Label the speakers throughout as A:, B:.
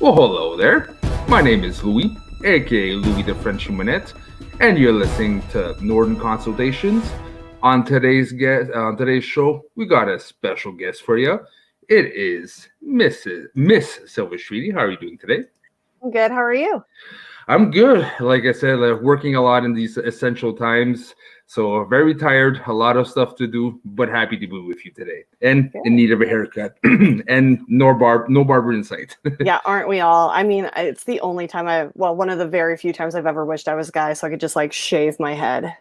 A: Well, hello there. My name is Louis, aka Louis the French Humanette, and you're listening to Northern Consultations. On today's show, we got a special guest for you. It is Miss Silvestrini. How are you doing today?
B: I'm good. How are you?
A: I'm good. Like I said, working a lot in these essential times. So very tired, a lot of stuff to do, but happy to be with you today. And in need of a haircut. And no barber in sight.
B: Yeah, aren't we all? I mean, it's the only time one of the very few times I've ever wished I was a guy so I could just like shave my head.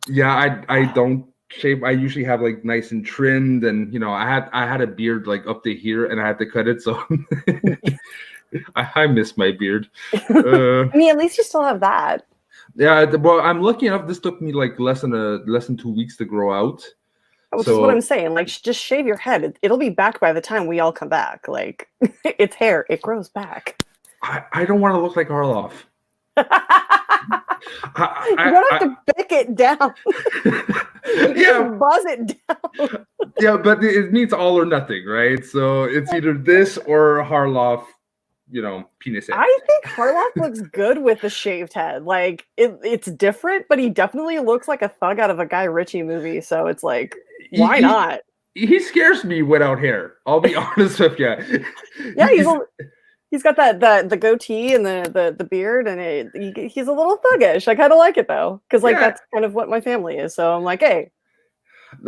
A: Yeah, I don't shave. I usually have like nice and trimmed, and I had a beard like up to here, and I had to cut it. So I miss my beard.
B: I mean, at least you still have that.
A: Yeah, well, I'm lucky enough. This took me like less than 2 weeks to grow out.
B: Which is what I'm saying. Like, just shave your head. It'll be back by the time we all come back. Like, it's hair. It grows back.
A: I don't want to look like Harloff.
B: You don't have to pick it down.
A: Yeah,
B: buzz it down.
A: Yeah, but it means all or nothing, right? So it's either this or Harloff. Penis head.
B: I think Harloff looks good with the shaved head. Like it's different, but he definitely looks like a thug out of a Guy Ritchie movie. So it's like, why not?
A: He scares me without hair. I'll be honest with you.
B: Yeah, he's got the goatee and the beard, and he's a little thuggish. I kind of like it though, because that's kind of what my family is. So I'm like, hey.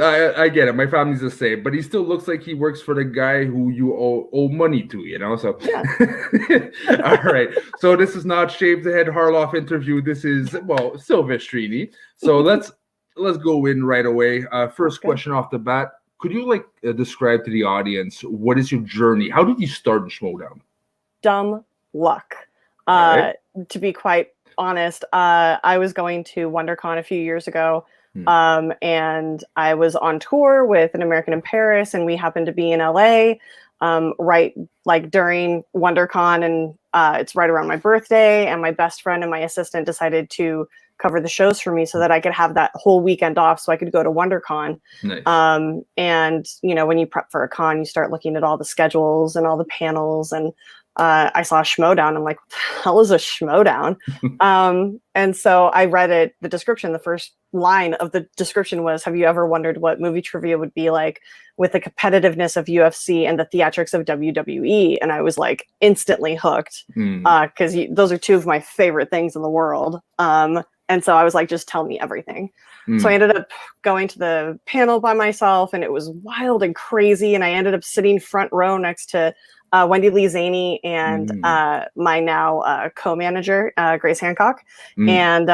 A: I get it. My family's the same, but he still looks like he works for the guy who you owe money to, So,
B: yeah.
A: All right. So this is not Shave the Head Harloff interview. This is Silvestrini. So let's go in right away. First question off the bat: could you describe to the audience what is your journey? How did you start in Schmoedown?
B: Dumb luck. Right. To be quite honest, I was going to WonderCon a few years ago. And I was on tour with An American in Paris, and we happened to be in LA, right during WonderCon, and it's right around my birthday, and my best friend and my assistant decided to cover the shows for me so that I could have that whole weekend off so I could go to WonderCon.
A: Nice.
B: And when you prep for a con, you start looking at all the schedules and all the panels, and I saw Schmoedown. I'm like, what the hell is a Schmoedown? And so I read the description. The first line of the description was, have you ever wondered what movie trivia would be like with the competitiveness of UFC and the theatrics of WWE? And I was like instantly hooked because those are two of my favorite things in the world. And so I was like, just tell me everything. So I ended up going to the panel by myself, and it was wild and crazy. And I ended up sitting front row next to Wendy Lee Zaney and my now co-manager, Grace Hancock. And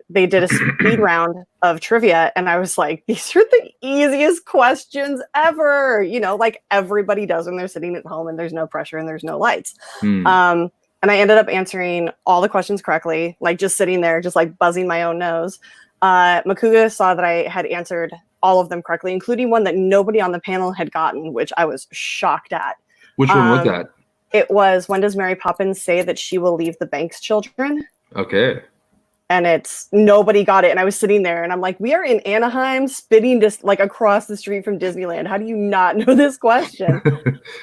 B: they did a speed round of trivia. And I was like, these are the easiest questions ever, like everybody does when they're sitting at home and there's no pressure and there's no lights. And I ended up answering all the questions correctly, like just sitting there, just like buzzing my own nose. Makuga saw that I had answered all of them correctly, including one that nobody on the panel had gotten, which I was shocked at.
A: Which one was that?
B: It was, when does Mary Poppins say that she will leave the Banks children?
A: Okay. And
B: it's nobody got it. And I was sitting there and I'm like, we are in Anaheim, spitting just like across the street from Disneyland. How do you not know this question?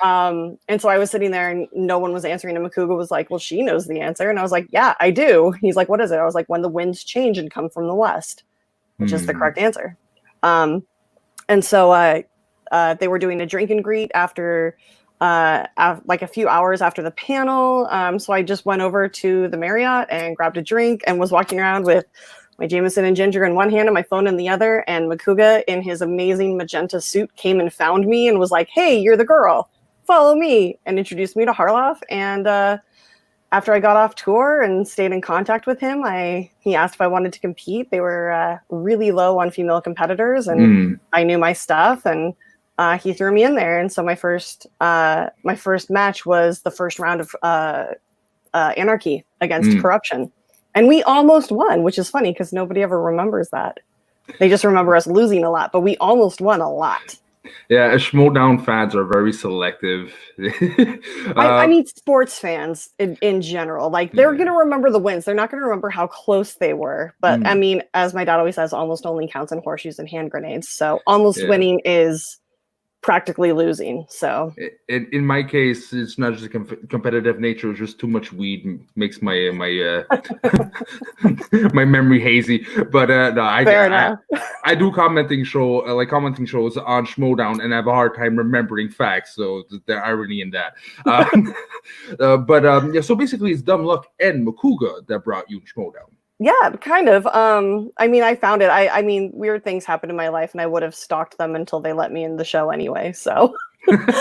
B: And so I was sitting there and no one was answering. And Makuga was like, well, she knows the answer. And I was like, yeah, I do. He's like, what is it? I was like, when the winds change and come from the west, which is the correct answer. And so they were doing a drink and greet after like a few hours after the panel. So I just went over to the Marriott and grabbed a drink and was walking around with my Jameson and ginger in one hand and my phone in the other. And Makuga, in his amazing magenta suit, came and found me and was like, hey, you're the girl, follow me, and introduced me to Harloff. And after I got off tour and stayed in contact with him, he asked if I wanted to compete. They were really low on female competitors, and I knew my stuff, and he threw me in there. And so my first match was the first round of Anarchy against Corruption. And we almost won, which is funny because nobody ever remembers that. They just remember us losing a lot, but we almost won a lot.
A: Yeah, Schmoedown fans are very selective.
B: I mean, sports fans in general, like they're going to remember the wins. They're not going to remember how close they were. But I mean, as my dad always says, almost only counts in horseshoes and hand grenades. So almost winning is practically losing. So
A: in my case, it's not just a competitive nature; it's just too much weed makes my my memory hazy. But no, I do commenting shows on Schmodown, and I have a hard time remembering facts. So the irony in that. Yeah. So basically, it's dumb luck and Makuga that brought you Schmodown.
B: Yeah, kind of. I mean, I found it. I mean, weird things happened in my life, and I would have stalked them until they let me in the show anyway. So, there's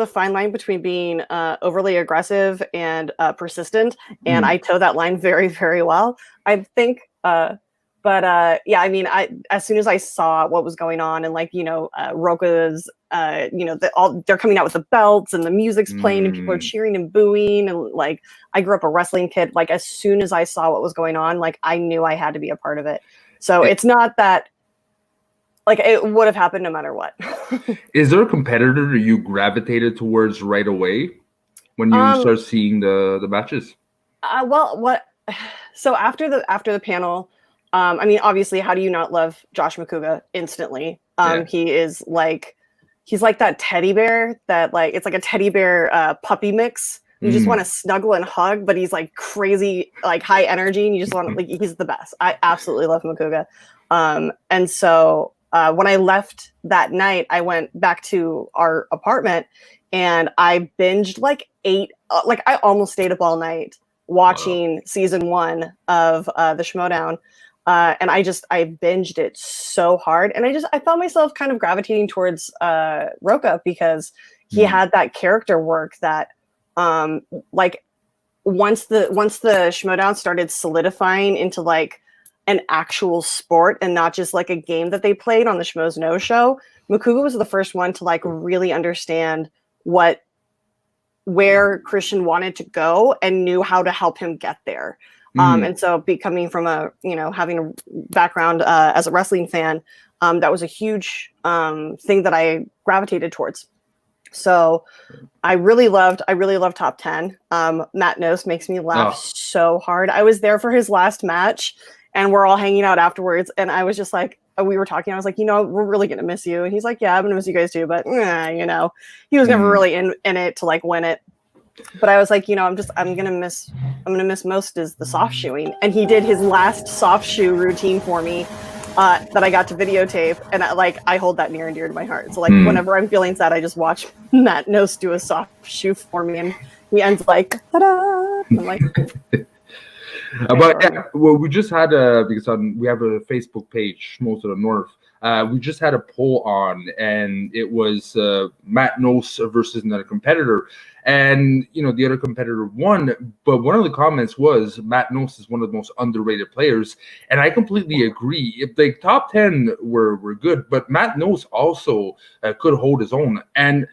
B: a fine line between being overly aggressive and persistent, and I toe that line very, very well, I think. Yeah, I mean, as soon as I saw what was going on, and like, Roka's, they're coming out with the belts and the music's playing and people are cheering and booing, and like, I grew up a wrestling kid. Like, as soon as I saw what was going on, like, I knew I had to be a part of it. So it's not that, like, it would have happened no matter what.
A: Is there a competitor that you gravitated towards right away when you start seeing the matches?
B: So after the panel. I mean, obviously, how do you not love Josh Makuga instantly? He's like that teddy bear that, like, it's like a teddy bear puppy mix. You just want to snuggle and hug, but he's like crazy, like high energy, and you just want to, like, he's the best. I absolutely love Makuga. And so when I left that night, I went back to our apartment and I binged like I almost stayed up all night watching season 1 of the Schmodown. And I binged it so hard, and I found myself kind of gravitating towards Roka because he had that character work that, like, once the Schmodown started solidifying into like an actual sport and not just like a game that they played on the Schmoes Know show, Makuga was the first one to like really understand where Christian wanted to go and knew how to help him get there. And so coming from having a background as a wrestling fan, that was a huge thing that I gravitated towards. So I really loved Top 10. Matt Nose makes me laugh so hard. I was there for his last match and we're all hanging out afterwards. And I was just like, we were talking. I was like, we're really going to miss you. And he's like, yeah, I'm going to miss you guys too. But, he was never really in it to like win it. But I was like, I'm gonna miss most is the soft shoeing, and he did his last soft shoe routine for me that I got to videotape, and I hold that near and dear to my heart. So like whenever I'm feeling sad, I just watch Matt Nose do a soft shoe for me, and he ends like, ta-da! I'm like.
A: We just had because we have a Facebook page, Schmoes of the North. We just had a poll on, and it was Matt Nose versus another competitor. And, the other competitor won, but one of the comments was Matt Nose is one of the most underrated players. And I completely agree. If the top 10 were good, but Matt Nose also could hold his own. And,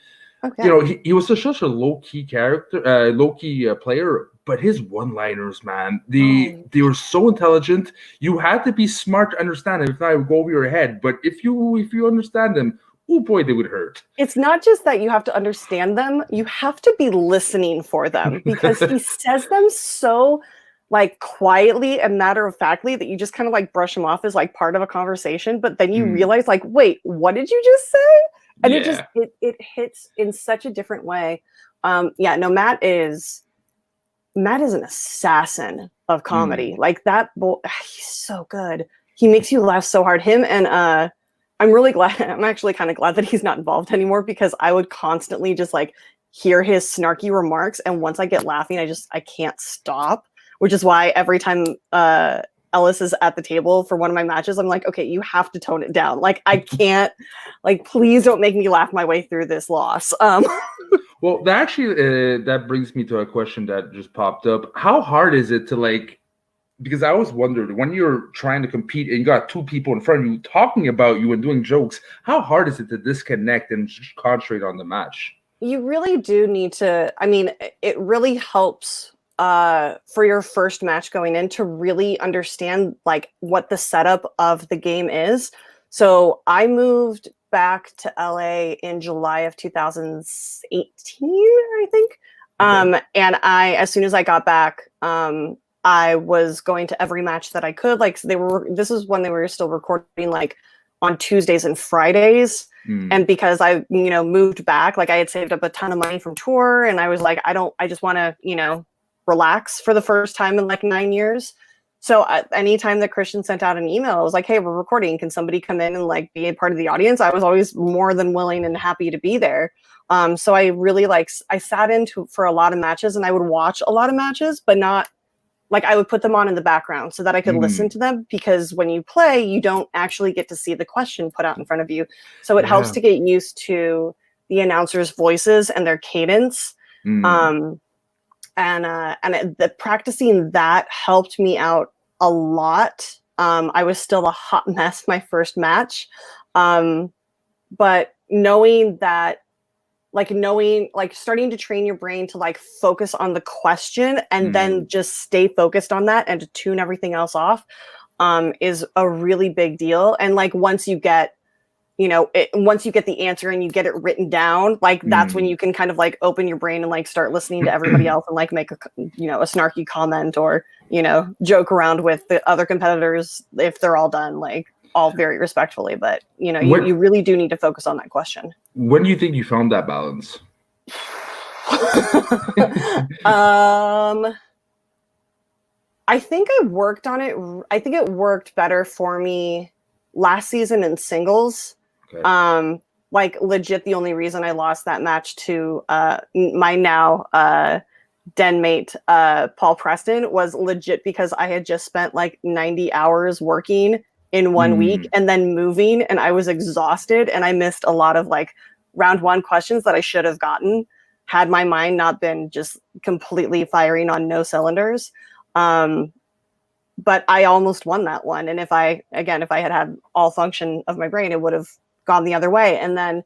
A: he was such a low-key character, low-key player, but his one-liners, man, they were so intelligent. You had to be smart to understand them. If not, it would go over your head. But if you understand them, oh boy, they would hurt.
B: It's not just that you have to understand them, you have to be listening for them, because he says them so like quietly and matter-of-factly that you just kind of like brush them off as like part of a conversation, but then you realize like, wait, what did you just say? And it hits in such a different way. Matt is an assassin of comedy. Like that he's so good. He makes you laugh so hard. Him and I'm actually kind of glad that he's not involved anymore, because I would constantly just like hear his snarky remarks. And once I get laughing, I can't stop, which is why every time Ellis is at the table for one of my matches, I'm like, okay, you have to tone it down. Like, I can't, like, please don't make me laugh my way through this loss.
A: Well, that brings me to a question that just popped up. How hard is it to like, because I always wondered, when you're trying to compete and you got two people in front of you talking about you and doing jokes, how hard is it to disconnect and just concentrate on the match?
B: You really do need to. I mean, it really helps for your first match going in to really understand like what the setup of the game is. So I moved back to LA in July of 2018, I think. And as soon as I got back, I was going to every match that I could. Like this is when they were still recording like on Tuesdays and Fridays. And because I, moved back, like I had saved up a ton of money from tour, and I was like, I just want to, relax for the first time in like 9 years. So anytime that Christian sent out an email, I was like, hey, we're recording. Can somebody come in and like be a part of the audience? I was always more than willing and happy to be there. So I really I sat in for a lot of matches, and I would watch a lot of matches, but not like I would put them on in the background so that I could listen to them, because when you play, you don't actually get to see the question put out in front of you. So it helps to get used to the announcers' voices and their cadence. The practicing that helped me out a lot. I was still a hot mess my first match. But knowing that, starting to train your brain to like focus on the question and then just stay focused on that and to tune everything else off is a really big deal. And like once you get the answer and you get it written down, like that's when you can kind of like open your brain and like start listening to everybody else and like make a snarky comment or, joke around with the other competitors if they're all done, like all very respectfully. But, you really do need to focus on that question.
A: When do you think you found that balance?
B: I think I worked on it. I think it worked better for me last season in singles. Okay. Like legit, the only reason I lost that match to my now den mate Paul Preston was legit because I had just spent like 90 hours working in 1 week and then moving, and I was exhausted, and I missed a lot of like round one questions that I should have gotten had my mind not been just completely firing on no cylinders. But I almost won that one. And if I had all function of my brain, it would have gone the other way. And then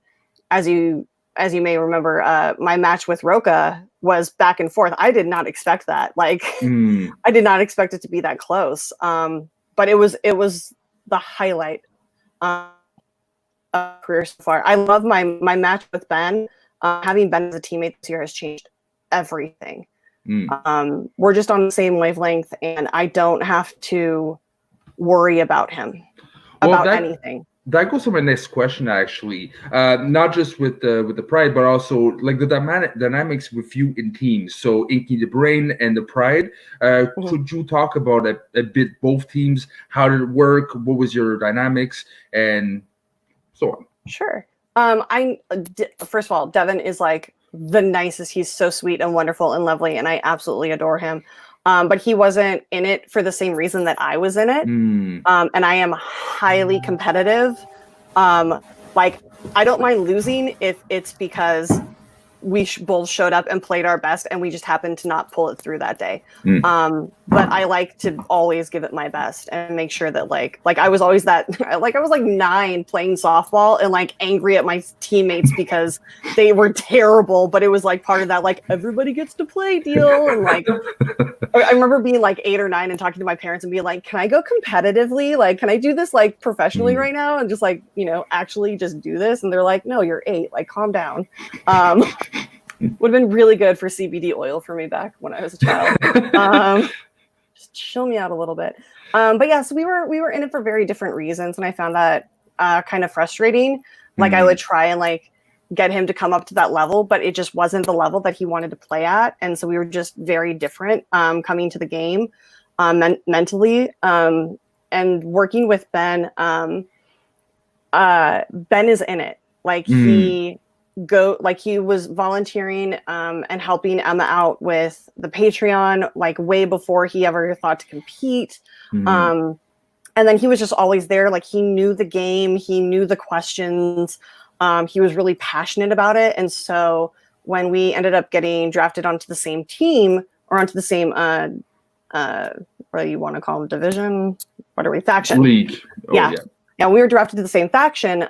B: as you may remember, my match with Roca was back and forth. I did not expect that. Like I did not expect it to be that close. But it was the highlight of career so far. I love my match with Ben. Having Ben as a teammate this year has changed everything. We're just on the same wavelength, and I don't have to worry about him anything.
A: That goes to my next question, actually. Not just with the Pride, but also like the dynamics with you in teams. So Inky the Brain and the Pride. Could you talk about a bit both teams? How did it work? What was your dynamics and so on?
B: Sure. First of all, Devin is like the nicest. He's so sweet and wonderful and lovely, and I absolutely adore him. But he wasn't in it for the same reason that I was in it. And I am highly competitive. Like I don't mind losing if it's because we both showed up and played our best and we just happened to not pull it through that day. But I like to always give it my best and make sure that like I was always that, like I was like 9 playing softball and like angry at my teammates because they were terrible, but it was like part of that, like everybody gets to play deal. And like, I remember being like 8 or 9 and talking to my parents and being like, can I go competitively? Like, can I do this like professionally right now? And just like, actually just do this. And they're like, no, you're 8, like calm down. Would have been really good for CBD oil for me back when I was a child. Just chill me out a little bit. But yeah, so we were in it for very different reasons, and I found that kind of frustrating. Like I would try and like get him to come up to that level, but it just wasn't the level that he wanted to play at, and so we were just very different coming to the game mentally. And working with Ben, Ben is in it. Like he was volunteering and helping Emma out with the Patreon like way before he ever thought to compete. And then he was just always there. Like he knew the game, he knew the questions. He was really passionate about it. And so when we ended up getting drafted onto the same team or onto the same what do you want to call them, division? What are we? Faction.
A: League. Oh, yeah.
B: We were drafted to the same faction.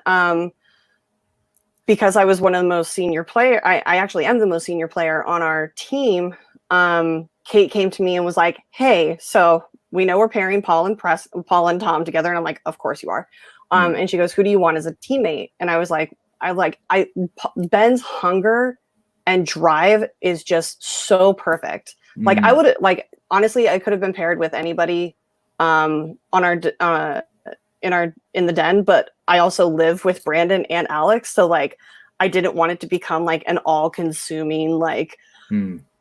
B: Because I was one of the most senior player, I actually am the most senior player on our team. Kate came to me and was like, "Hey, so we know we're pairing Paul and Tom together," and I'm like, "Of course you are." And she goes, "Who do you want as a teammate?" And I was like, Ben's hunger and drive is just so perfect. Like I would honestly, I could have been paired with anybody on our in the den, but I also live with Brandon and Alex, so like I didn't want it to become like an all-consuming like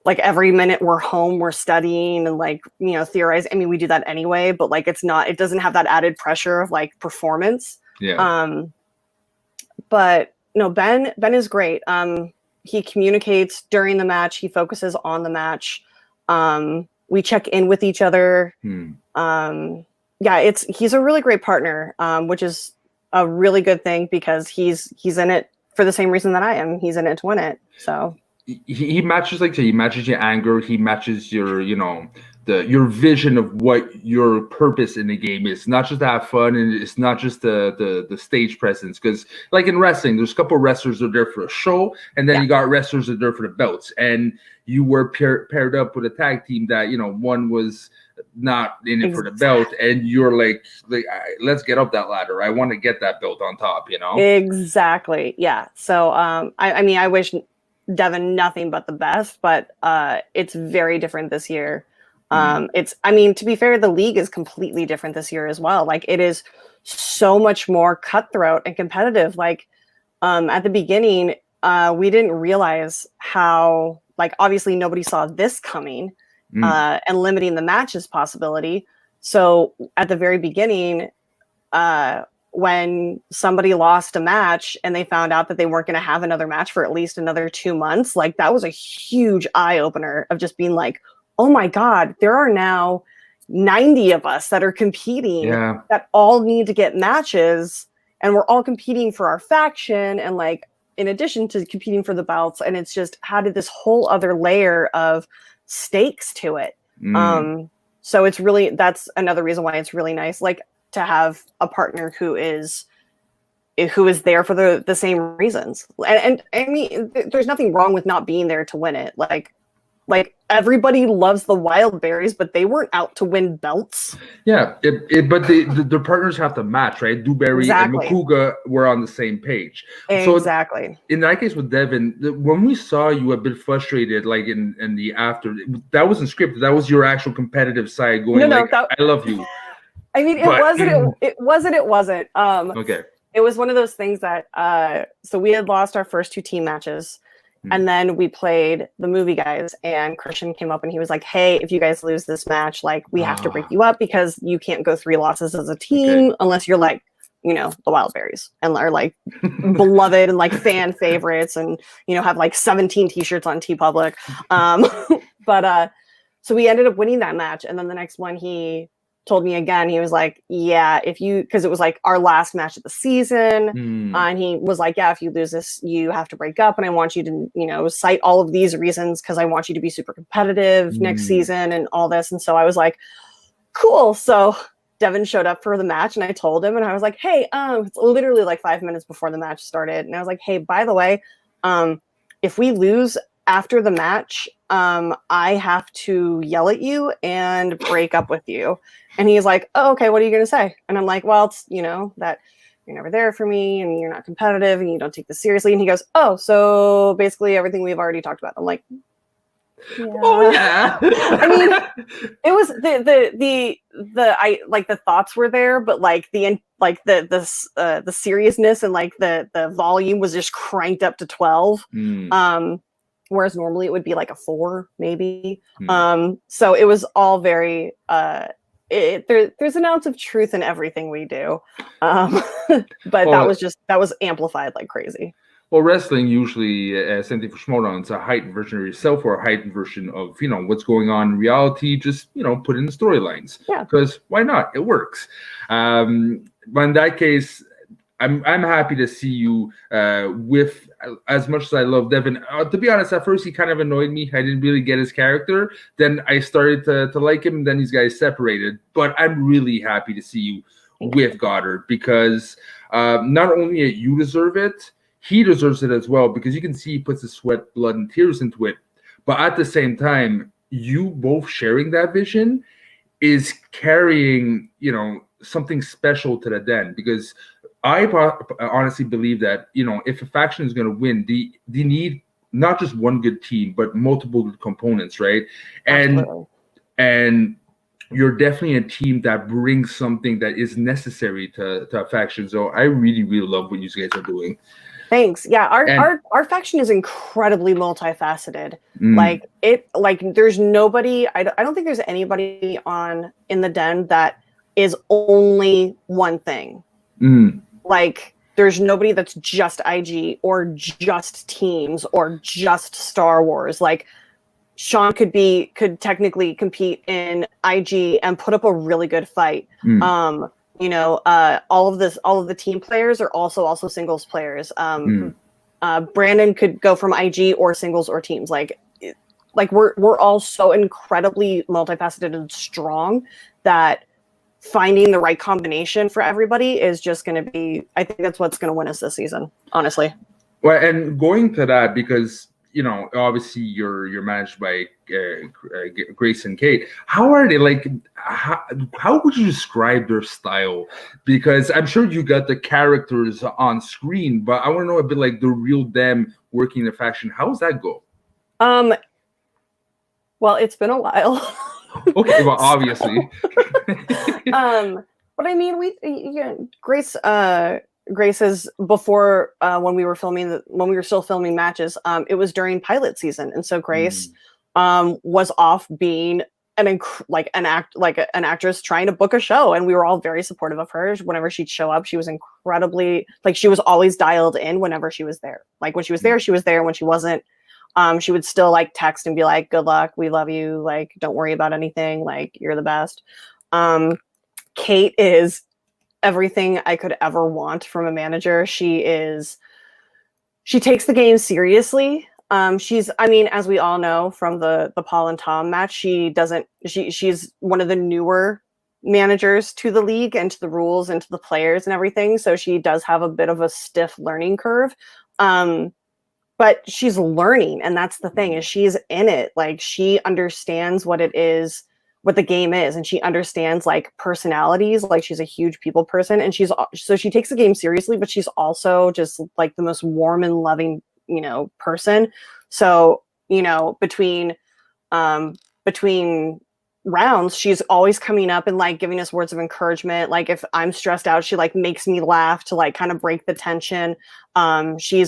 B: every minute we're home, we're studying and like, you know, theorizing. I mean, we do that anyway, but like it doesn't have that added pressure of like performance.
A: Yeah.
B: But no, Ben is great. He communicates during the match. He focuses on the match. We check in with each other. Yeah, he's a really great partner, which is a really good thing because he's in it for the same reason that I am. He's in it to win it. So
A: he matches he matches your anger. He matches your, you know, your vision of what your purpose in the game is. Not just to have fun, and it's not just the stage presence. Because like in wrestling, there's a couple of wrestlers that are there for a show, and then you got wrestlers that are there for the belts. And you were paired up with a tag team that, you know, one was not in it for the belt, and you're like let's get up that ladder. I want to get that belt on top, you know? Exactly.
B: Yeah. So I mean, I wish Devin nothing but the best, but it's very different this year. I mean, to be fair, the league is completely different this year as well. Like it is so much more cutthroat and competitive. Like at the beginning, we didn't realize how, like, obviously nobody saw this coming and limiting the matches possibility. So at the very beginning, when somebody lost a match and they found out that they weren't going to have another match for at least another 2 months, like that was a huge eye opener of just being like, oh my God, there are now 90 of us that are competing that all need to get matches, and we're all competing for our faction. And like, in addition to competing for the belts, and it's just added this whole other layer of stakes to it. So it's really, that's another reason why it's really nice, like to have a partner who is there for the same reasons. And I mean, there's nothing wrong with not being there to win it. Like everybody loves the Wild Berries, but they weren't out to win belts.
A: Yeah, but the partners have to match, right? Dewberry and Makuga were on the same page.
B: Exactly.
A: So in that case with Devin, when we saw you a bit frustrated, like in the after, that wasn't scripted. That was your actual competitive side going, I love you.
B: I mean, it wasn't.
A: Okay.
B: It was one of those things that, so we had lost our first 2 team matches. And then we played the movie guys, and Christian came up and he was like, hey, if you guys lose this match, like we have to break you up because you can't go 3 losses as a team unless you're like, you know, the Wild Berries and are like beloved and like fan favorites and, you know, have like 17 t-shirts on TeePublic. But so we ended up winning that match. And then the next one, he told me again, he was like, yeah, because it was like our last match of the season. And he was like, yeah, if you lose this, you have to break up. And I want you to, you know, cite all of these reasons because I want you to be super competitive next season and all this. And so I was like, cool. So Devin showed up for the match and I told him, and I was like, hey, it's literally like 5 minutes before the match started. And I was like, hey, by the way, if we lose after the match, I have to yell at you and break up with you. And he's like, oh, okay, what are you going to say? And I'm like, well, it's, you know, that you're never there for me and you're not competitive and you don't take this seriously. And he goes, oh, so basically everything we've already talked about. I'm like, yeah.
A: Oh yeah.
B: I mean, it was I like the thoughts were there, but like the seriousness and like the volume was just cranked up to 12. Whereas normally it would be like a 4, maybe. So it was all very, there's an ounce of truth in everything we do. But that was amplified like crazy.
A: Well, wrestling usually, same thing for Schmodown, it's a heightened version of yourself or a heightened version of, you know, what's going on in reality, just, you know, put in the storylines. Yeah. Because why not? It works. But in that case, I'm happy to see you with, as much as I love Devin. To be honest, at first he kind of annoyed me. I didn't really get his character. Then I started to like him. And then these guys separated. But I'm really happy to see you with Goddard because not only you deserve it, he deserves it as well because you can see he puts his sweat, blood, and tears into it. But at the same time, you both sharing that vision is carrying, you know, something special to the den because I honestly believe that, you know, if a faction is going to win, they need not just one good team, but multiple good components, right? And you're definitely a team that brings something that is necessary to a faction. So I really, really love what you guys are doing.
B: Thanks. Yeah,
A: And
B: our faction is incredibly multifaceted.
A: mm,
B: There's nobody. I don't think there's anybody in the den that is only one thing.
A: mm,
B: Like there's nobody that's just IG or just teams or just Star Wars. Like Sean could technically compete in IG and put up a really good fight.
A: mm,
B: All of the team players are also singles players.
A: mm.
B: Brandon could go from IG or singles or teams. Like we're all so incredibly multifaceted and strong that finding the right combination for everybody is just going to be, I think that's what's going to win us this season, honestly.
A: Well, and going to that, because obviously you're managed by Grace and Kate. How are they? Like, how would you describe their style? Because I'm sure you got the characters on screen, but I want to know a bit like the real them working the faction. How does that go?
B: Well, it's been a while.
A: Okay, well, obviously.
B: But I mean, Grace is before when we were still filming matches. It was during pilot season, and so Grace was off being an actress trying to book a show, and we were all very supportive of her. Whenever she'd show up, she was incredibly she was always dialed in. Whenever she was there, when she was there, she was there. When she wasn't, she would still text and be like, "Good luck, we love you. Like, don't worry about anything. Like, you're the best." Kate is everything I could ever want from a manager. She takes the game seriously. As we all know from the Paul and Tom match, she's one of the newer managers to the league and to the rules and to the players and everything. So she does have a bit of a stiff learning curve. But she's learning, and that's the thing, is she's in it. Like, she understands what it is, what the game is, and she understands personalities. Like, she's a huge people person, and so she takes the game seriously, but she's also just the most warm and loving person. So between rounds, she's always coming up and giving us words of encouragement. Like, if I'm stressed out, she makes me laugh to kind of break the tension. She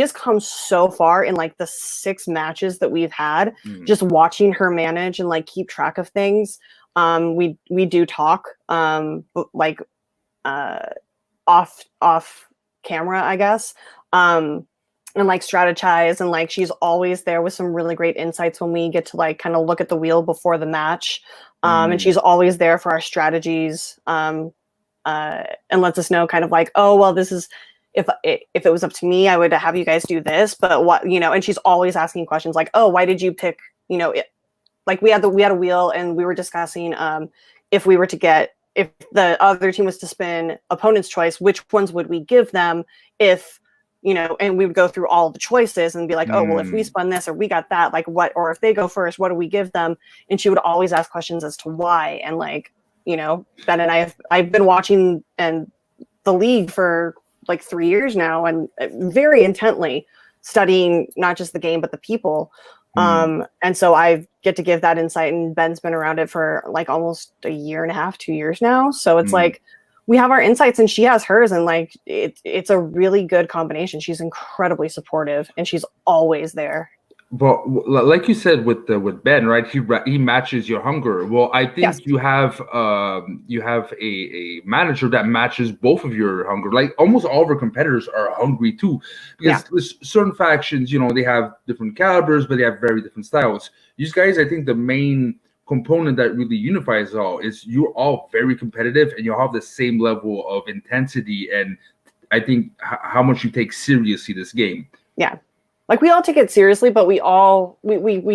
B: has come so far in the 6 matches that we've had, just watching her manage and keep track of things. We do talk off camera, I guess, and strategize, and she's always there with some really great insights when we get to kind of look at the wheel before the match. And she's always there for our strategies, and lets us know kind of oh, well, this is, if it was up to me, I would have you guys do this, but what, and she's always asking questions oh, why did you pick, we had a wheel, and we were discussing if the other team was to spin opponent's choice, which ones would we give them if, and we would go through all the choices and be like, oh, well, if we spun this or we got that, what, or if they go first, what do we give them? And she would always ask questions as to why. And Ben and I've been watching and the league for 3 years now, and very intently studying not just the game but the people. And so I get to give that insight, and Ben's been around it for almost a year and a half, 2 years now. So it's we have our insights and she has hers, and it's a really good combination. She's incredibly supportive, and she's always there.
A: But like you said with Ben, right? He matches your hunger. Well, I think
B: Yes.
A: you have a manager that matches both of your hunger. Almost all of our competitors are hungry too, because with certain factions, they have different calibers, but they have very different styles. These guys, I think the main component that really unifies all is you're all very competitive, and you all have the same level of intensity, and I think how much you take seriously this game.
B: Yeah. We all take it seriously, but we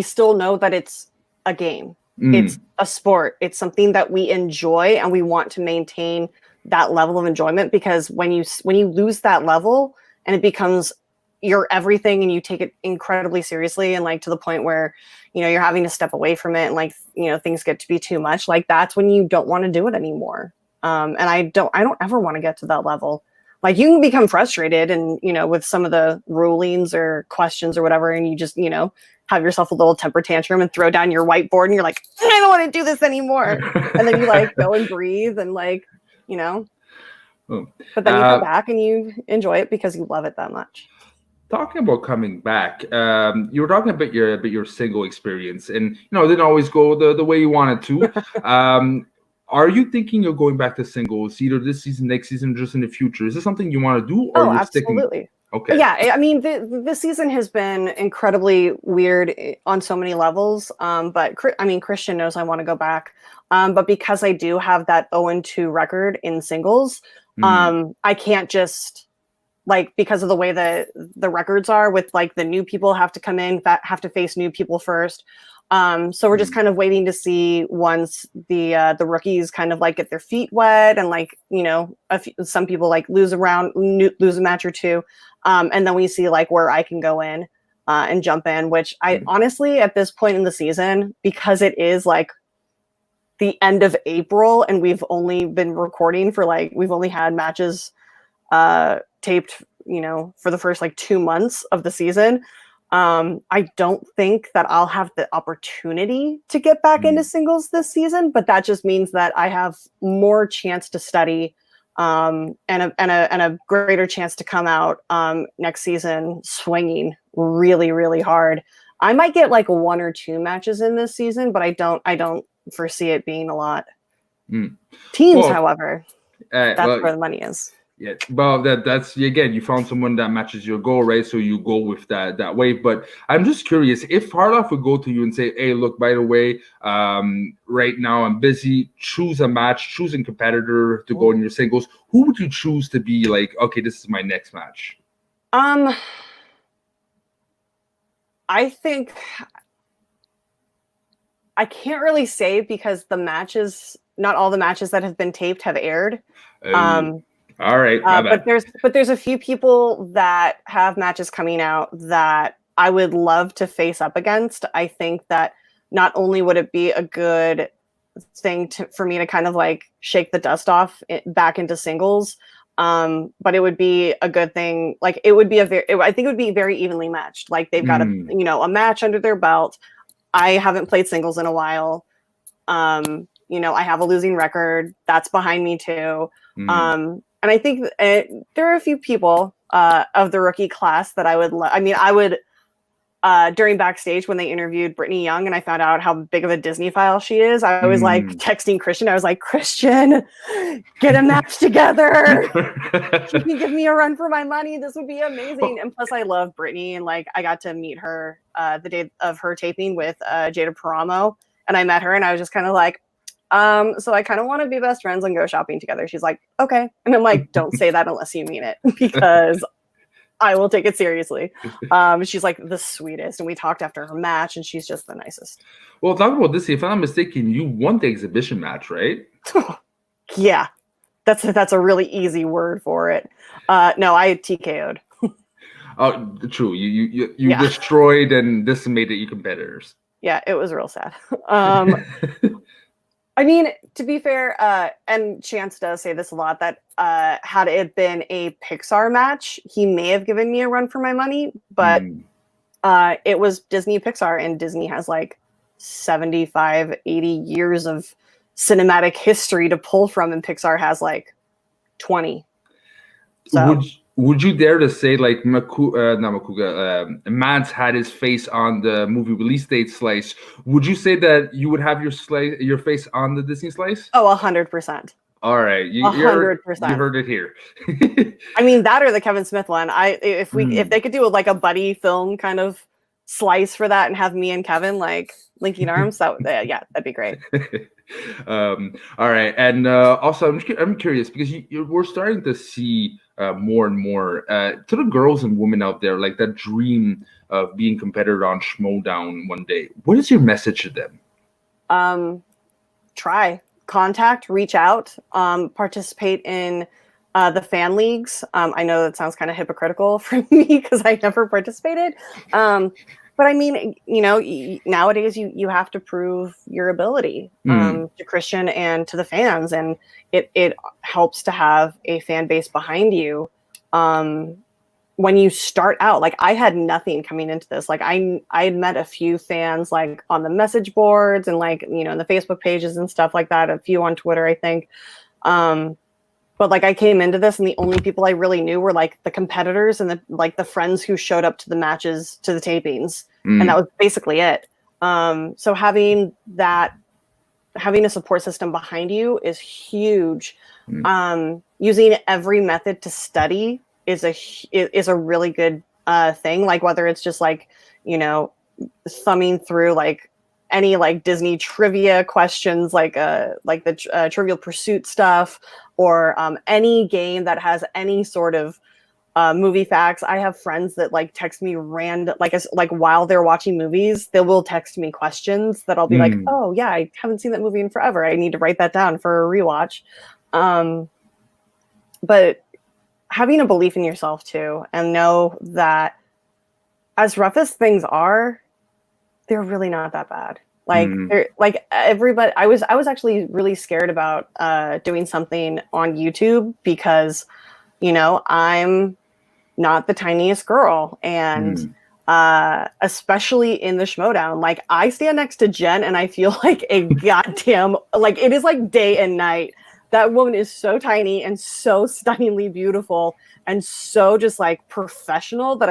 B: still know that it's a game. It's a sport. It's something that we enjoy, and we want to maintain that level of enjoyment, because when you lose that level and it becomes your everything and you take it incredibly seriously, and to the point where, you're having to step away from it, and things get to be too much, that's when you don't want to do it anymore. And I don't ever want to get to that level. like you can become frustrated and, with some of the rulings or questions or whatever, and you just, have yourself a little temper tantrum and throw down your whiteboard and you're like, I don't want to do this anymore. And then you like go and breathe and like, but then you come back and you enjoy it because you love it that much.
A: Talking about coming back, you were talking about your single experience, and it didn't always go the way you wanted to. Are you thinking of going back to singles either this season, next season, just in the future? Is this something you want to do, or you're
B: absolutely.
A: sticking? Okay.
B: Yeah, I mean, the season has been incredibly weird on so many levels. But Christian knows I want to go back. But because I do have that 0-2 record in singles, I can't just because of the way the records are with like the new people have to come in, have to face new people first. So we're just kind of waiting to see once the rookies kind of like get their feet wet and like, some people like lose a match or two. And then we see like where I can go in and jump in, which I honestly, at this point in the season, because it is like the end of April and we've only been recording for we've only had matches taped, for the first 2 months of the season. I don't think that I'll have the opportunity to get back into singles this season, but that just means that I have more chance to study and a greater chance to come out next season swinging really, really hard. I might get 1 or 2 matches in this season, but I don't foresee it being a lot. Teams, however, that's where the money is.
A: Yeah, well, that's again, you found someone that matches your goal, right? So you go with that way. But I'm just curious if Harloff would go to you and say, "Hey, look, by the way, right now I'm busy. Choose a match, choose a competitor to go in your singles. Who would you choose to be like? Okay, this is my next match."
B: I think I can't really say because not all the matches that have been taped have aired.
A: All right,
B: but there's a few people that have matches coming out that I would love to face up against. I think that not only would it be a good thing for me to kind of shake the dust off back into singles, but it would be a good thing. It would be I think it would be very evenly matched. They've got a match under their belt. I haven't played singles in a while. I have a losing record that's behind me too. And I think there are a few people of the rookie class that I would I would during backstage when they interviewed Brittany Young and I found out how big of a Disney file she is, I was texting Christian. I was like, Christian, get a match together. She can give me a run for my money. This would be amazing. And plus I love Brittany and I got to meet her the day of her taping with Jada Paramo. And I met her and I was just kind of like, so I kind of want to be best friends and go shopping together. She's like, okay. And I'm like, don't say that unless you mean it because I will take it seriously. She's like the sweetest. And we talked after her match and she's just the nicest.
A: Well, talk about this. If I'm not mistaken, you won the exhibition match, right?
B: Yeah. That's a really easy word for it. No, I TKO'd.
A: Oh, true. You destroyed and decimated your competitors.
B: Yeah, it was real sad. I mean, to be fair, and Chance does say this a lot, that had it been a Pixar match, he may have given me a run for my money, but it was Disney Pixar, and Disney has 75, 80 years of cinematic history to pull from, and Pixar has 20. So.
A: Would you dare to say Mads had his face on the movie release date slice? Would you say that you would have your face on the Disney slice?
B: Oh, 100%.
A: All right, 100%. You heard it here.
B: I mean, that or the Kevin Smith one. If they could do a buddy film kind of slice for that and have me and Kevin linking arms, that'd be great.
A: All right, and also I'm curious because we're starting to see more and more to the girls and women out there that dream of being competitor on Schmodown one day. What is your message to them? Contact, reach out, participate in the fan leagues. I know that sounds kind of hypocritical for me because I never participated.
B: But I mean, nowadays you have to prove your ability to Christian and to the fans, and it helps to have a fan base behind you. When you start out, like I had nothing coming into this. Like I had met a few fans like on the message boards and like, in the Facebook pages and stuff like that, a few on Twitter, I think. But like I came into this and the only people I really knew were like the competitors and the friends who showed up to the matches, to the tapings. And that was basically it. So having a support system behind you is huge. Using every method to study is a really good thing. Like whether it's just like, thumbing through like any like Disney trivia questions, like the Trivial Pursuit stuff, or any game that has any sort of movie facts. I have friends that like text me like while they're watching movies, they will text me questions that I'll be like, oh yeah, I haven't seen that movie in forever. I need to write that down for a rewatch. But having a belief in yourself too, and know that as rough as things are, they're really not that bad. Like they're like everybody. I was actually really scared about doing something on YouTube because, I'm not the tiniest girl, and especially in the Schmodown, like I stand next to Jen and I feel like a goddamn, like it is like day and night. That woman is so tiny and so stunningly beautiful and so just like professional that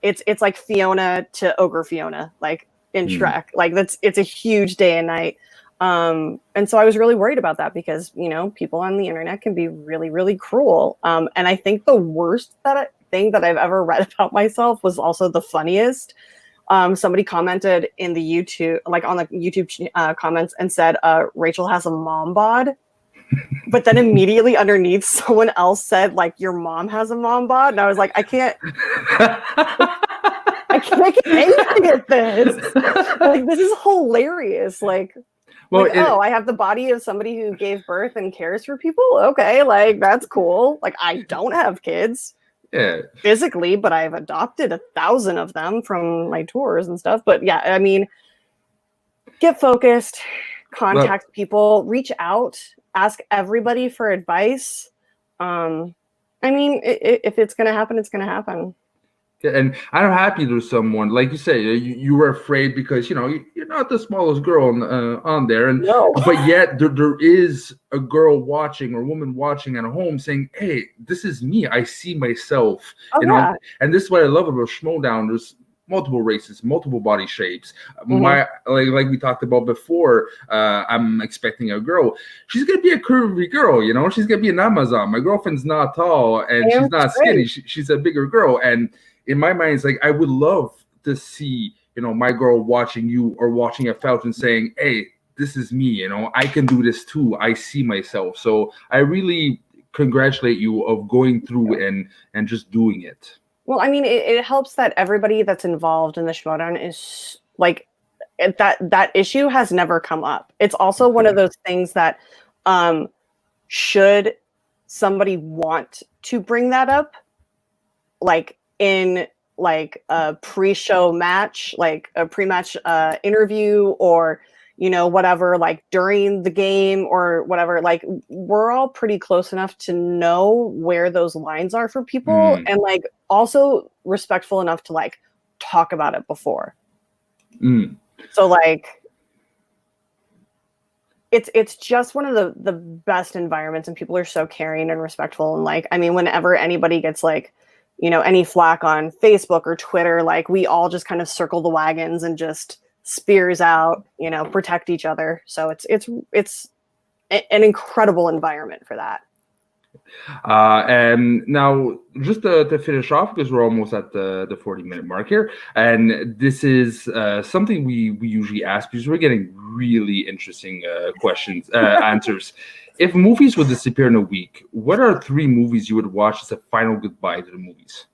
B: it's like Fiona to Ogre Fiona, like in Shrek. Like it's a huge day and night. And so I was really worried about that because, people on the internet can be really, really cruel. And I think the worst thing that I've ever read about myself was also the funniest. Somebody commented in the YouTube, like on the YouTube comments, and said, Rachel has a mom bod. But then immediately underneath, someone else said, like, your mom has a mom bod. And I was like, I can't get anything at this. Like, this is hilarious. Like, I have the body of somebody who gave birth and cares for people. Okay, like, that's cool. Like, I don't have kids physically, but I've adopted 1,000 of them from my tours and stuff. But yeah, I mean, get focused, contact people, reach out, ask everybody for advice. I mean, if it's going to happen, it's going to happen.
A: And I'm happy there's someone, like you say, you were afraid because, you're not the smallest girl on there. And
B: no.
A: But yet there is a girl watching or a woman watching at home saying, hey, this is me. I see myself.
B: Yeah.
A: And this is what I love about Schmodown. There's multiple races, multiple body shapes. Like we talked about before, I'm expecting a girl. She's gonna be a curvy girl, she's gonna be an Amazon. My girlfriend's not tall and she's not skinny. She's a bigger girl. And in my mind, it's like I would love to see, my girl watching you or watching a Falcon saying, hey, this is me, I can do this too. I see myself. So I really congratulate you of going through and just doing it.
B: Well, I mean, it helps that everybody that's involved in the Schmodown is like that issue has never come up. It's also one of those things that should somebody want to bring that up, like in like a pre-show match, like a pre-match interview, or whatever, like during the game or whatever, like we're all pretty close enough to know where those lines are for people, and like also respectful enough to like talk about it before. So like it's just one of the best environments, and people are so caring and respectful. And like, I mean, whenever anybody gets like, any flack on Facebook or Twitter, like we all just kind of circle the wagons and just spears out, protect each other. So it's an incredible environment for that.
A: And now just to finish off, because we're almost at the 40-minute mark here, and this is something we usually ask because we're getting really interesting questions, answers. If movies would disappear in a week, what are 3 movies you would watch as a final goodbye to the movies?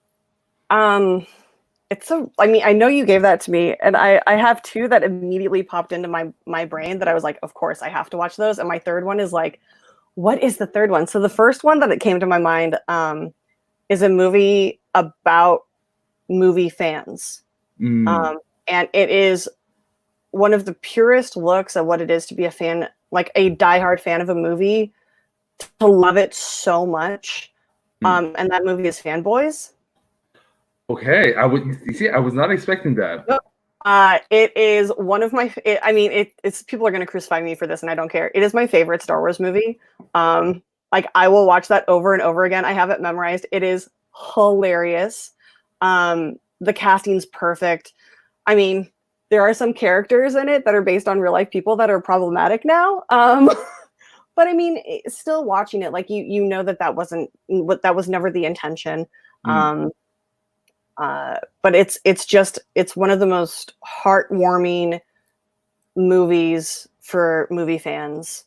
B: I mean, I know you gave that to me, and I have 2 that immediately popped into my brain that I was like, of course I have to watch those. And my third one is like, what is the third one? So the first one that came to my mind is a movie about movie fans. And it is one of the purest looks of what it is to be a fan, like a diehard fan of a movie, to love it so much. And that movie is Fanboys.
A: Okay, I was not expecting that.
B: It is one of my. It's people are going to crucify me for this, and I don't care. It is my favorite Star Wars movie. Like I will watch that over and over again. I have it memorized. It is hilarious. The casting's perfect. I mean, there are some characters in it that are based on real life people that are problematic now. But I mean, still watching it, like you know that was never the intention. But it's one of the most heartwarming movies for movie fans.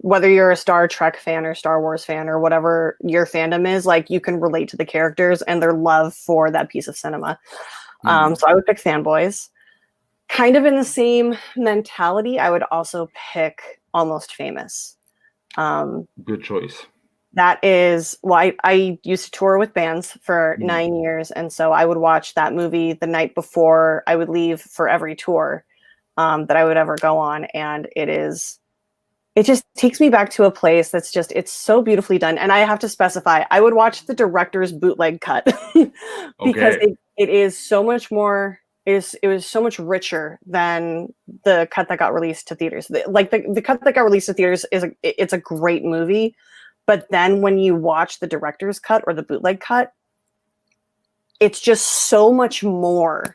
B: Whether you're a Star Trek fan or Star Wars fan or whatever your fandom is, like you can relate to the characters and their love for that piece of cinema. So I would pick Fanboys. Kind of in the same mentality, I would also pick Almost Famous.
A: Good choice.
B: That is, well, I used to tour with bands for 9 years, and so I would watch that movie the night before I would leave for every tour that I would ever go on, and it just takes me back to a place that's just, it's so beautifully done. And I have to specify, I would watch the director's bootleg cut because it is so much more, it was so much richer than the cut that got released to theaters. The cut that got released to theaters it's a great movie. But then when you watch the director's cut or the bootleg cut, it's just so much more.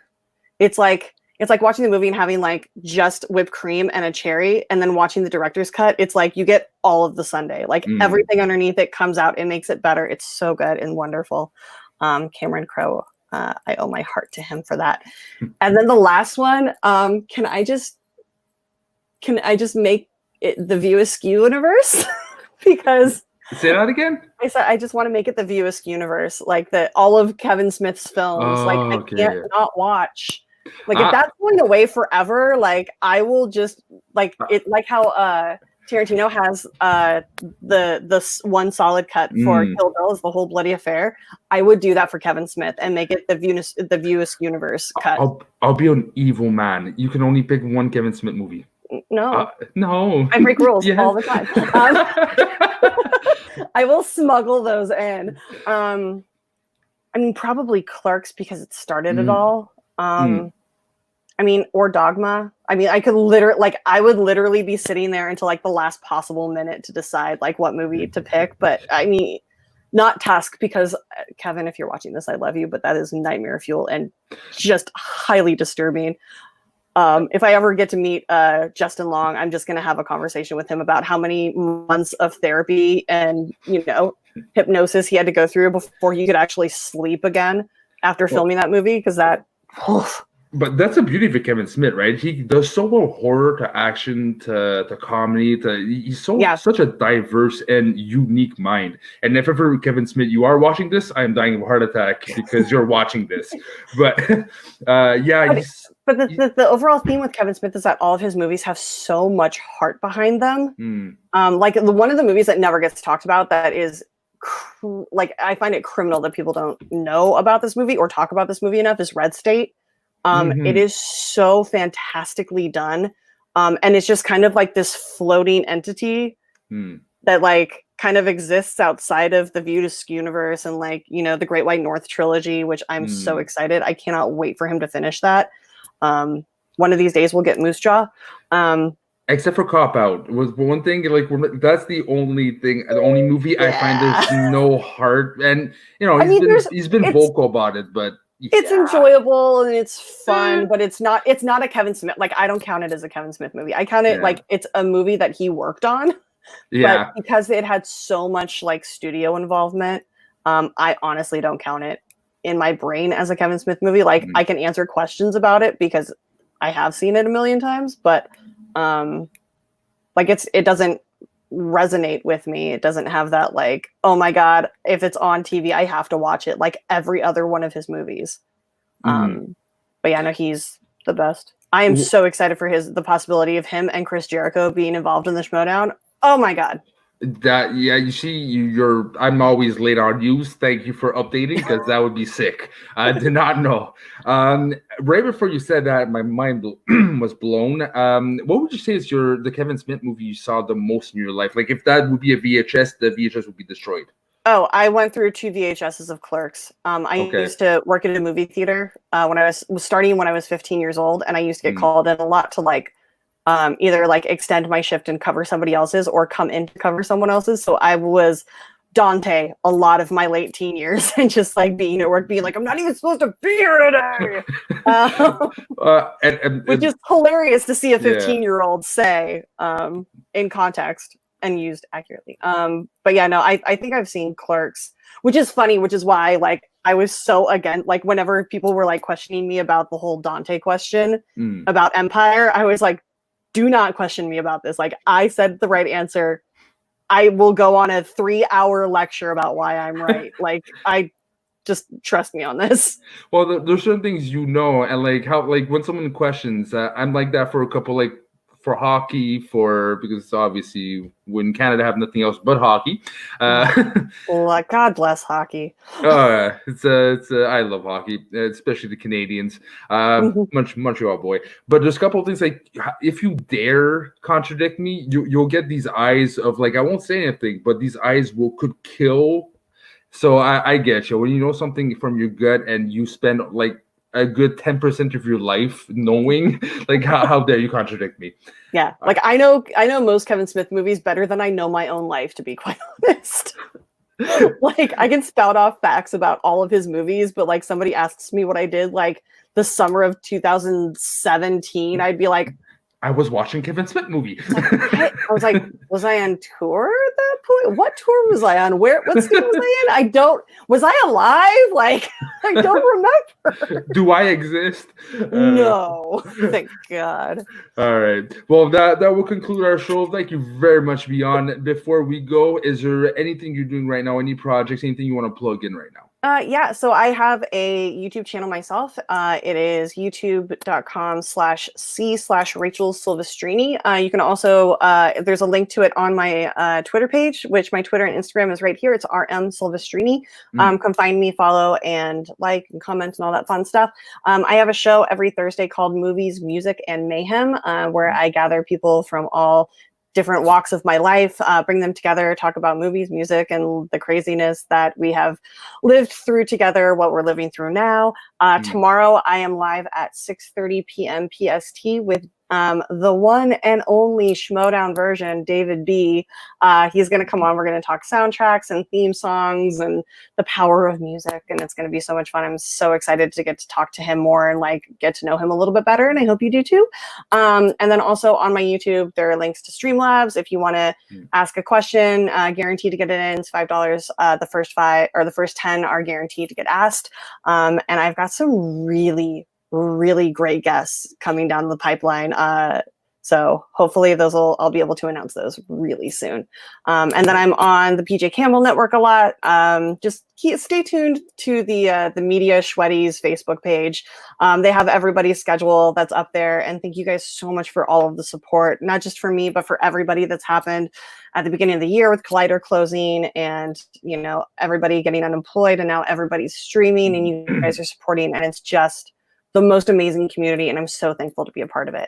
B: It's like watching the movie and having like just whipped cream and a cherry, and then watching the director's cut, it's like you get all of the sundae. Like everything underneath it comes out. It makes it better. It's so good and wonderful. Cameron Crowe, I owe my heart to him for that. And then the last one, can I just make it the View Askew universe? Because
A: say that again.
B: I said I just want to make it the View Askew universe, like all of Kevin Smith's films. I can't not watch. Like if that's going away forever, like I will just like it. Like how Tarantino has the one solid cut for Kill Bill is the whole bloody affair. I would do that for Kevin Smith and make it the View Askew universe cut.
A: I'll be an evil man. You can only pick one Kevin Smith movie.
B: No.
A: I
B: break rules all the time. I will smuggle those in. I mean, probably Clerks because it started it all. I mean, or Dogma. I mean, I would literally be sitting there until like the last possible minute to decide like what movie to pick. But I mean, not Tusk because Kevin, if you're watching this, I love you, but that is nightmare fuel and just highly disturbing. If I ever get to meet Justin Long, I'm just going to have a conversation with him about how many months of therapy and, hypnosis he had to go through before he could actually sleep again after filming that movie. Because that...
A: But that's the beauty of Kevin Smith, right? He does so well horror to action to comedy. He's such a diverse and unique mind. And if ever Kevin Smith, you are watching this, I am dying of a heart attack because you're watching this. But
B: the overall theme with Kevin Smith is that all of his movies have so much heart behind them. Like one of the movies that never gets talked about that is I find it criminal that people don't know about this movie or talk about this movie enough is Red State. It is so fantastically done. And it's just kind of like this floating entity that like kind of exists outside of the View Askew universe and like, the Great White North trilogy, which I'm so excited. I cannot wait for him to finish that. One of these days we'll get Moose Jaw.
A: Except for Cop Out was one thing. Like that's the only movie I find there's no heart, and he's been vocal about it, but
B: it's enjoyable and it's fun, but it's not a Kevin Smith. Like I don't count it as a Kevin Smith movie. I count it like it's a movie that he worked on. But because it had so much like studio involvement, I honestly don't count it in my brain as a Kevin Smith movie. Like I can answer questions about it because I have seen it a million times, but it doesn't resonate with me. It doesn't have that like, oh my God, if it's on TV, I have to watch it like every other one of his movies. But yeah, no, he's the best. I am so excited for the possibility of him and Chris Jericho being involved in the Schmodown. Oh my God.
A: That yeah, you see, you're. I'm always late on news. Thank you for updating because that would be sick. I did not know. Right before you said that, my mind was blown. What would you say is the Kevin Smith movie you saw the most in your life? Like, if that would be a VHS, the VHS would be destroyed.
B: Oh, I went through 2 VHSs of Clerks. I
A: Okay.
B: used to work at a movie theater when I was starting when I was 15 years old, and I used to get called in a lot to like either like extend my shift and cover somebody else's or come in to cover someone else's. So I was Dante a lot of my late teen years and just like being at work, being like, I'm not even supposed to be here today. Which is hilarious to see a 15-year-old say in context and used accurately. But yeah, no, I think I've seen Clerks, which is funny, which is why like I was so again, like whenever people were like questioning me about the whole Dante question about Empire, I was like, do not question me about this. Like I said the right answer. I will go on a 3-hour lecture about why I'm right. Like I just trust me on this.
A: Well, there's certain things and like how like when someone questions, I'm like that for a couple like for hockey because obviously when Canada have nothing else but hockey.
B: Well, God bless hockey.
A: I love hockey, especially the Canadians. Montreal boy. But there's a couple of things like if you dare contradict me, you'll get these eyes of like I won't say anything, but these eyes could kill. So I get you when you know something from your gut and you spend like a good 10% of your life knowing like how dare you contradict me.
B: Yeah, like I know most Kevin Smith movies better than I know my own life, to be quite honest. Like I can spout off facts about all of his movies, but like somebody asks me what I did like the summer of 2017, I'd be like,
A: I was watching Kevin Smith movie.
B: I was like, was I on tour at that point? What tour was I on? What state was I in? Was I alive? Like, I don't remember.
A: Do I exist?
B: No, thank God.
A: All right. Well, that will conclude our show. Thank you very much, Beyond. Before we go, is there anything you're doing right now? Any projects? Anything you want to plug in right now?
B: Yeah, so I have a YouTube channel myself. It is youtube.com/c/Rachel Silvestrini. You can also, there's a link to it on my Twitter page, which my Twitter and Instagram is right here. It's RM Silvestrini. Come find me, follow, and like and comment and all that fun stuff. I have a show every Thursday called Movies, Music, and Mayhem, where I gather people from all different walks of my life, bring them together, talk about movies, music, and the craziness that we have lived through together, what we're living through now. Tomorrow, I am live at 6:30 p.m. PST with the one and only Schmodown version, David B. He's going to come on. We're going to talk soundtracks and theme songs and the power of music, and it's going to be so much fun. I'm so excited to get to talk to him more and like get to know him a little bit better, and I hope you do too. And then also on my YouTube, there are links to Streamlabs. If you want to ask a question, guaranteed to get it in. It's $5. The first 5 or the first 10 are guaranteed to get asked. And I've got some really great guests coming down the pipeline. So hopefully I'll be able to announce those really soon. And then I'm on the PJ Campbell Network a lot. Just stay tuned to the Media Schweddies Facebook page. They have everybody's schedule that's up there. And thank you guys so much for all of the support, not just for me, but for everybody that's happened at the beginning of the year with Collider closing and, everybody getting unemployed, and now everybody's streaming and you guys are supporting, and it's just the most amazing community, and I'm so thankful to be a part of it.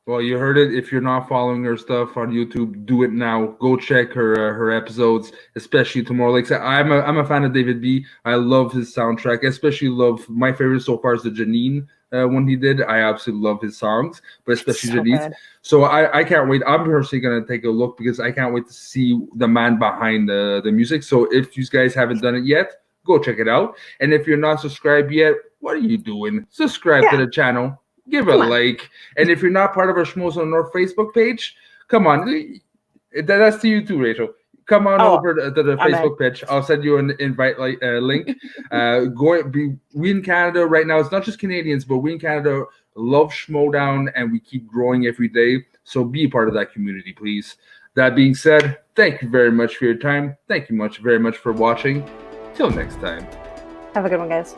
A: Well, you heard it. If you're not following her stuff on YouTube, do it now. Go check her episodes, especially tomorrow. Like I said, I'm a fan of David B. I love his soundtrack. I especially love my favorite so far is the Janine one he did. I absolutely love his songs, but especially Janine's. Good. So I can't wait. I'm personally gonna take a look because I can't wait to see the man behind the music. So if you guys haven't done it yet, go check it out. And if you're not subscribed yet, what are you doing? Subscribe to the channel. Give a like. And if you're not part of our Schmoes on North Facebook page, come on. That's to you too, Rachel. Come on over to the Facebook page. I'll send you an invite link. We in Canada right now, it's not just Canadians, but we in Canada love Schmodown, and we keep growing every day. So be a part of that community, please. That being said, thank you very much for your time. Thank you very much for watching. Till next time.
B: Have a good one, guys.